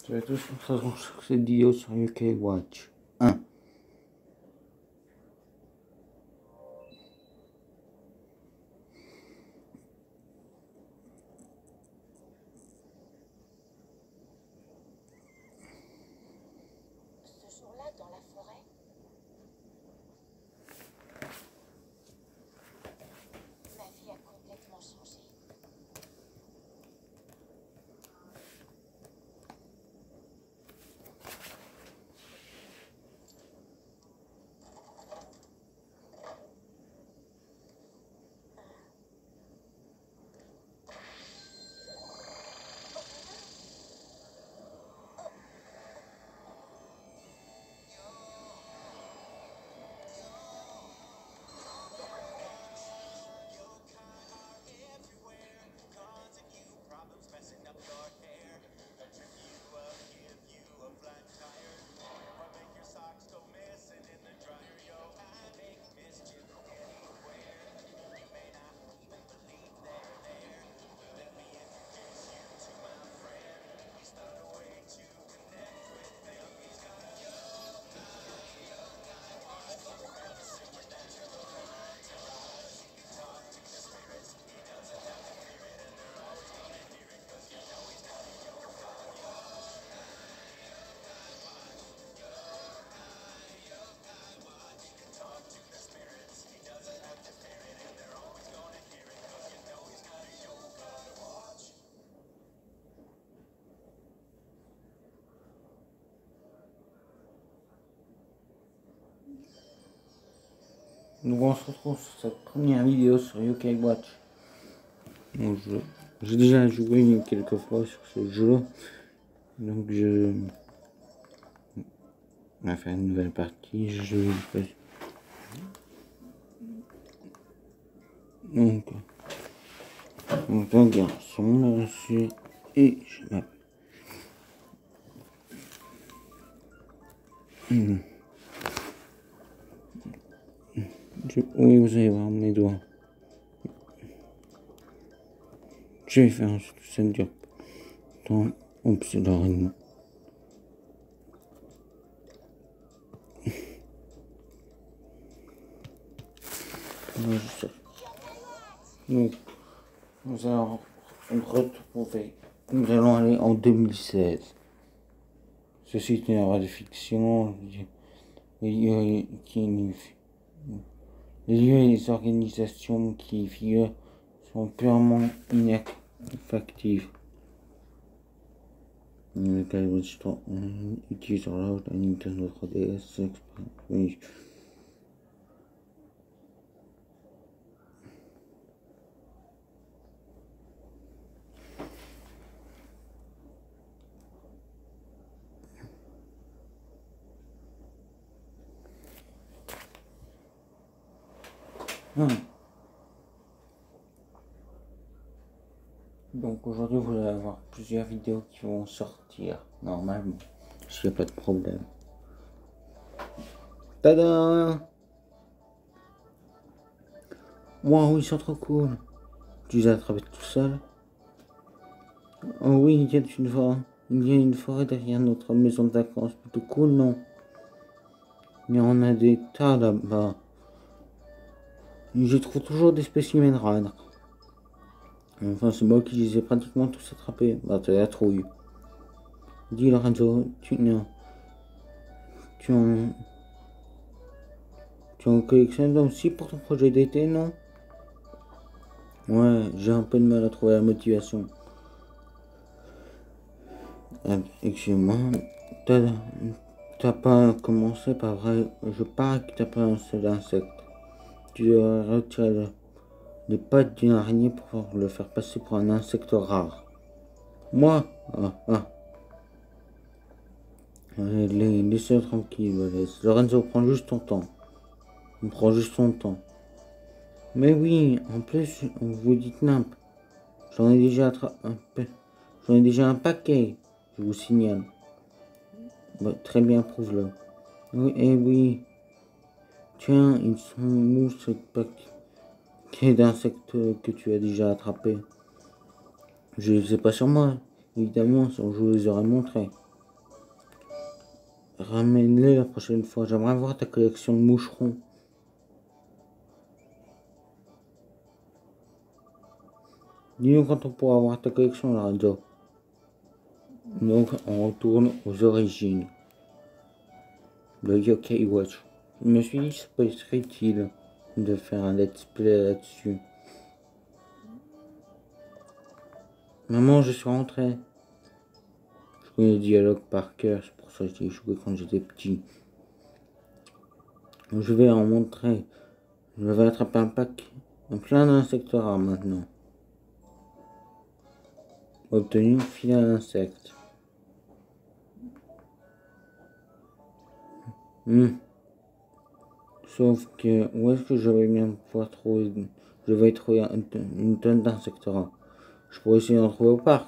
Salut à tous, on se retrouve sur cette vidéo sur UK Watch 1. Ce jour-là, dans la forêt, ma vie a complètement changé. Donc on se retrouve sur cette première vidéo sur UK Watch. J'ai déjà joué quelques fois sur ce jeu. Donc on va faire une nouvelle partie. Donc un garçon là-dessus. Et je m'appelle. Oui, vous allez voir mes doigts. Je vais faire un scène job. Oups, l'oreille. Donc, nous allons aller en 2016. Ceci est une œuvre de fiction. Les lieux et les organisations qui y figurent sont purement ineffectifs. Le Watch 3 utilise la Nintendo 3DS Express. Donc aujourd'hui vous allez avoir plusieurs vidéos qui vont sortir normalement, s'il n'y a pas de problème. Tada! Waouh, ils sont trop cool. Tu les as attrapés tout seul? Oh oui, il y a une forêt derrière notre maison de vacances, plutôt cool, non? Il y en a des tas là-bas. Je trouve toujours des spécimens rares. Enfin, c'est moi qui les ai pratiquement tous attrapés. Bah, t'as la trouille. Dis Lorenzo, tu en collectionnes aussi pour ton projet d'été, non? Ouais, j'ai un peu de mal à trouver la motivation. Excuse-moi, t'as pas commencé par vrai. Je parie que t'as pas un seul insecte. Tu dois retirer les pattes d'une araignée pour le faire passer pour un insecte rare. Moi? Laissez-le tranquille, laisse. Lorenzo, prends juste ton temps. On prend juste son temps. Mais oui, en plus, vous dites nimp. J'en ai déjà un paquet, je vous signale. Bah, très bien, prouve-le. Oui, eh oui. Tiens, ils sont où ce paquet d'insectes que tu as déjà attrapé? Je les ai pas sur moi, évidemment, sinon je vous les aurais montrés. ramène-les la prochaine fois. J'aimerais voir ta collection de moucherons. Dis-nous quand on pourra voir ta collection, la radio. Donc, on retourne aux origines. Le Yokai Watch. Je me suis dit, ça peut être utile de faire un let's play là-dessus. Maman, je suis rentré. Je connais le dialogue par cœur, c'est pour ça que j'ai joué quand j'étais petit. Je vais en montrer. Je vais attraper un pack. Plein d'insectes rares maintenant. Obtenu filet à insectes. Sauf que, où est-ce que je vais bien pouvoir trouver... Je vais trouver une tonne d'insectes rares. Je pourrais essayer d'en trouver au parc.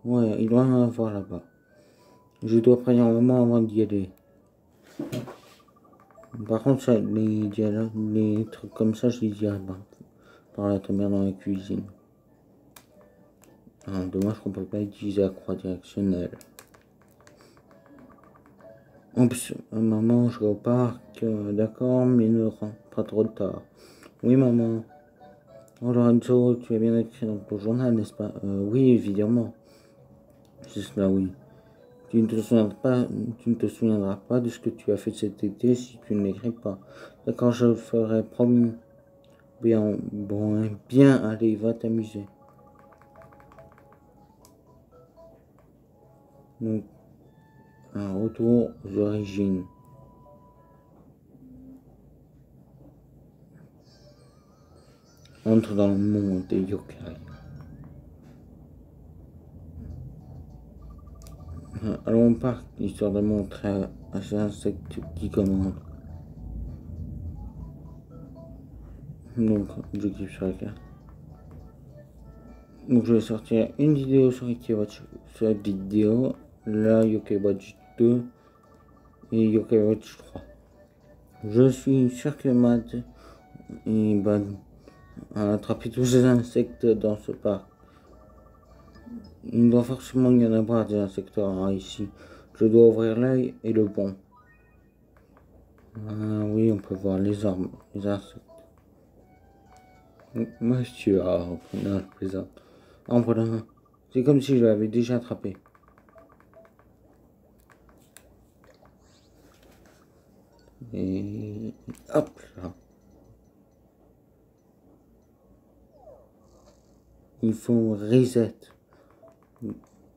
Ouais, il doit y en avoir là-bas. Je dois prévenir maman avant d'y aller. Par contre, ça, les trucs comme ça, je les dirai pas. Par la ta mère dans la cuisine. Ah, dommage qu'on peut pas utiliser la croix directionnelle. Oups, maman, je vais au parc. D'accord, mais ne rentre pas trop tard. Oui, maman. Oh, Lorenzo, tu as bien écrit dans ton journal, n'est-ce pas? Oui, évidemment. C'est cela, oui. Tu ne te souviendras pas de ce que tu as fait cet été si tu ne l'écris pas. D'accord, je le ferai, promis. Bien, bon, bien, allez, va t'amuser. Donc, un retour aux origines. Entre dans le monde des yokai. Allons au parc, histoire de montrer à ces insectes qui commandent. Donc, objectif sur la carte. Donc, je vais sortir une vidéo sur Yokai Watch. Sur la vidéo, là, Yokai Watch 2 et Yokai Watch 3. Je suis sûr que Matt et Bad a attrapé tous ces insectes dans ce parc. Il doit forcément y en avoir des insectes rares ici. Je dois ouvrir l'œil et le bon. Ah oui, on peut voir les armes, les insectes. Monsieur, non, je plaisante. En voilà un. C'est comme si je l'avais déjà attrapé. Et hop là. Il faut reset.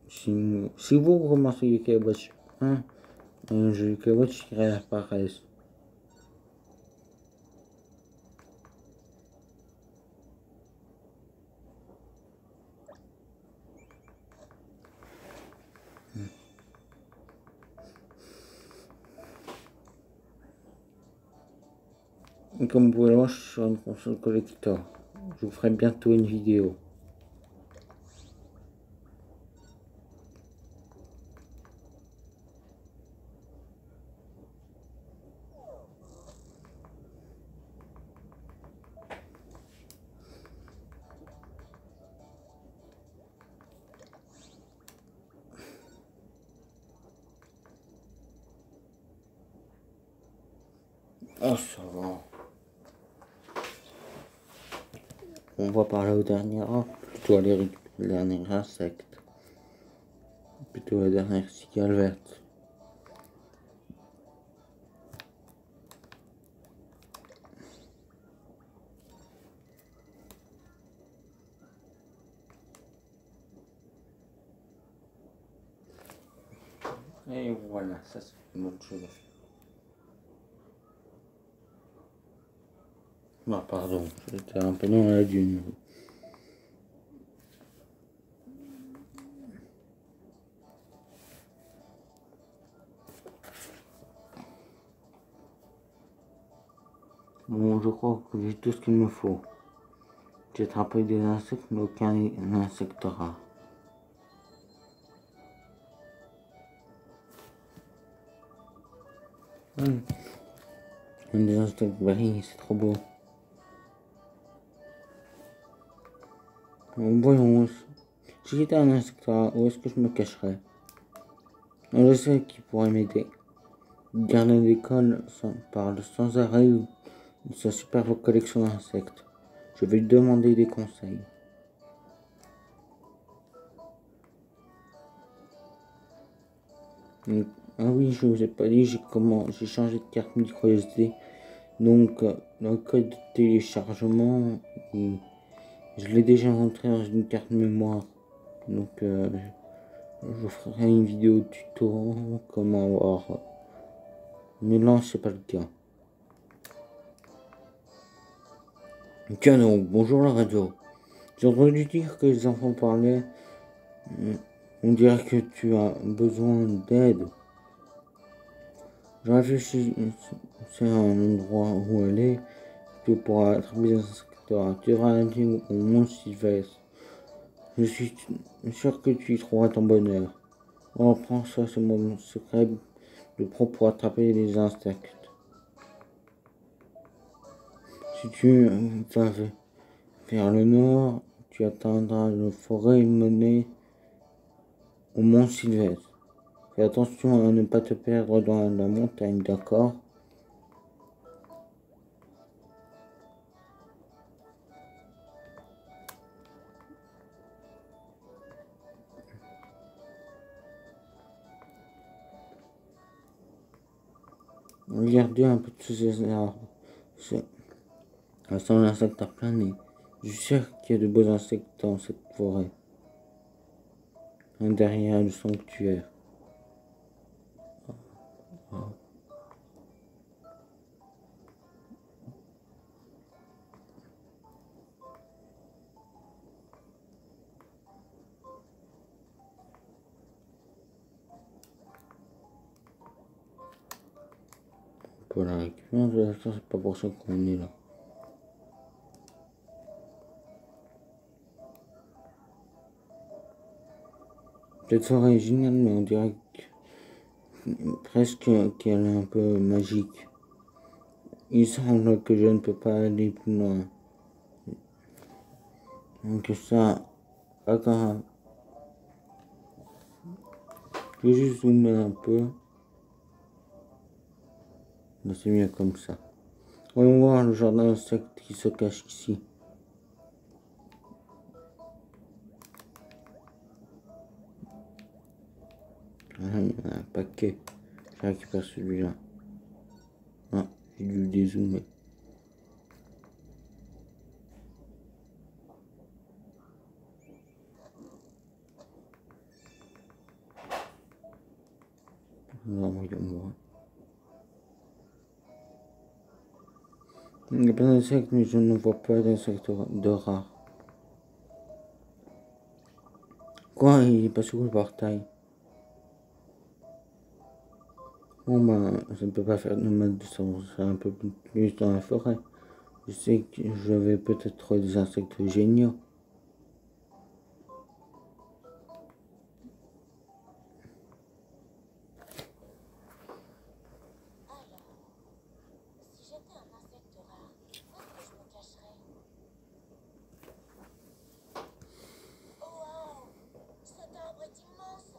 Si vous commencez Yokai Watch 1, je Yokai Watch qui réapparaisse. Et comme vous pouvez le voir, je suis sur une console collector. Je vous ferai bientôt une vidéo. Oh, ça va. On va parler au dernier arbre, plutôt aller le dernier insecte. Plutôt la dernière cigale verte. Et voilà, ça c'est une bonne chose à faire. Ah, pardon, j'étais un peu dans la dune. Bon, je crois que j'ai tout ce qu'il me faut. J'ai attrapé des insectes, mais aucun insecte rare. Des insectes brillent, c'est trop beau. Voyons, si j'étais un insecte rare, où est-ce que je me cacherais? Je sais qui pourrait m'aider. Le gardien d'école parle sans arrêt de sa superbe collection d'insectes. Je vais lui demander des conseils. Ah oui, je vous ai pas dit, j'ai changé de carte micro SD. Donc, le code de téléchargement, je l'ai déjà rentré dans une carte mémoire. Donc, je vous ferai une vidéo tuto comment avoir. Mais là, c'est pas le cas. Tiens donc, bonjour la radio. J'ai entendu dire que les enfants parlaient. On dirait que tu as besoin d'aide. Je réfléchis, c'est un endroit où aller. Tu pourras attraper des insectes. Tu devras aller au Mont Sylvestre. Je suis sûr que tu y trouveras ton bonheur. Oh, prends ça, c'est mon secret de pro pour attraper les insectes. Si tu vas vers le nord, tu atteindras la forêt menée au Mont Sylvestre. Fais attention à ne pas te perdre dans la montagne, d'accord? Regardez un peu tous ces arbres. Ça sent l'insecte à plein nez. Je suis sûr qu'il y a de beaux insectes dans cette forêt. Derrière le sanctuaire. On peut la récupérer, c'est pas pour ça qu'on est là. Cette forêt est géniale, mais on dirait presque qu'elle est un peu magique. Il semble que je ne peux pas aller plus loin. Donc ça, pas grave. Je vais juste zoomer un peu. Mais c'est mieux comme ça. Voyons voir le genre d'insecte qui se cache ici. Ah, il y en a un paquet. Je récupère celui-là. Ah, j'ai dû dézoomer. Voyons voir. Il y a plein d'insectes, mais je ne vois pas d'insectes de rares. Quoi? Il est pas sous le portail. Bon ben, ça ne peut pas faire de mal de s'avancer un peu plus dans la forêt. Je sais que je vais peut-être trouver des insectes géniaux. Alors, si j'étais un insecte rare, où est-ce que je me cacherais? Oh wow! Cet arbre est immense!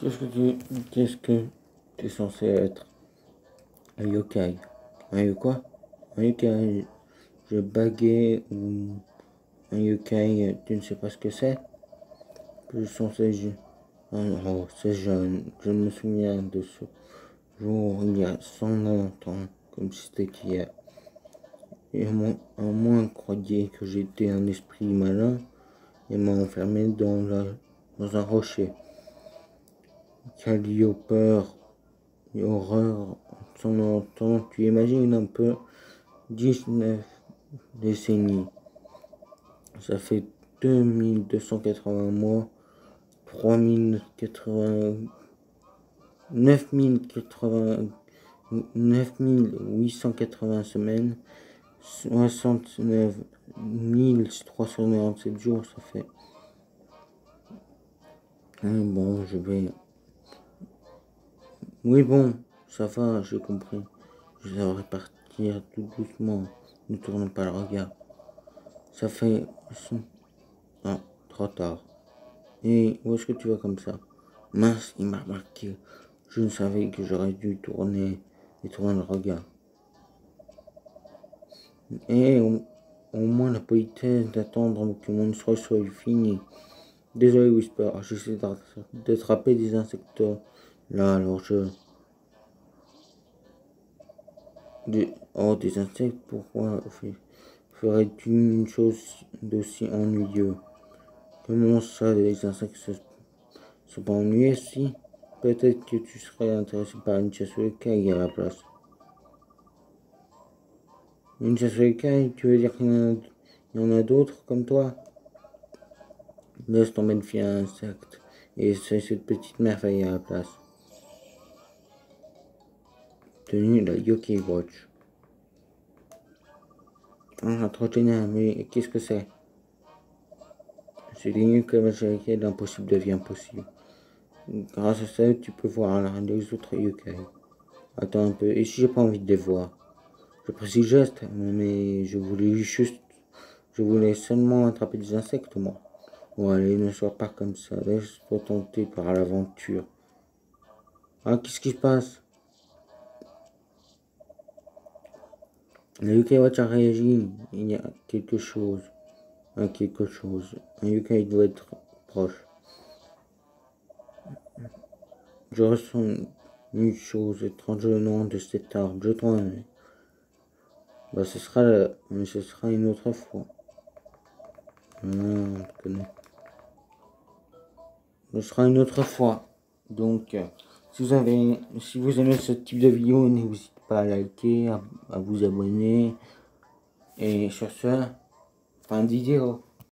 Qu'est-ce que tu es censé être? Un yokai. Un quoi? Un yokai. Je baguais ou un yokai, tu ne sais pas ce que c'est? Je suis censé. Oh, c'est jeune. Je me souviens de ce jour il y a 100 longtemps, comme si c'était hier. Et un moins croyait que j'étais un esprit malin et m'a enfermé dans un rocher. Calliope et horreur sans longtemps. Tu imagines un peu 19 décennies. Ça fait 2280 mois, 3080, 9080, 9880 semaines, 69 397 jours, ça fait. Bon, je vais. Oui, bon, ça va, j'ai compris. Je devrais partir tout doucement, ne tourne pas le regard. Ça fait. Ah, trop tard. Et où est-ce que tu vas comme ça? Mince, il m'a remarqué. Je ne savais que j'aurais dû tourner et tourner le regard. Et au moins la politesse d'attendre que mon histoire soit finie. Désolé Whisper, j'essaie d'attraper des insectes là, alors des insectes, pourquoi ferais-tu une chose d'aussi ennuyeuse? Comment ça, les insectes sont pas ennuyeux si? Peut-être que tu serais intéressé par une chasse aux écailles à la place. Une chasse aux écailles, tu veux dire qu'il y en a d'autres comme toi? Laisse tomber le fil à insecte et essaie cette petite merveille à la place. Tenue la Yokai Watch. Ah, trop génial, mais qu'est-ce que c'est? C'est ligne comme avec laquelle l'impossible devient possible. Grâce à ça, tu peux voir les autres yokai. Attends un peu, et si j'ai pas envie de les voir? Je précise geste, mais je voulais seulement attraper des insectes, moi. Bon, allez, ne sois pas comme ça, laisse-toi tenter par l'aventure. Ah, qu'est-ce qui se passe? Le Yokai Watch a réagi, il y a quelque chose. Un yokai doit être proche. Je ressens une chose étrange au nom de cet arbre, je t'en ai. Bah, ce sera une autre fois. On te connaît. Ce sera une autre fois. Donc, si vous aimez ce type de vidéo, n'hésitez pas à liker, à vous abonner. Et sur ce, fin de vidéo.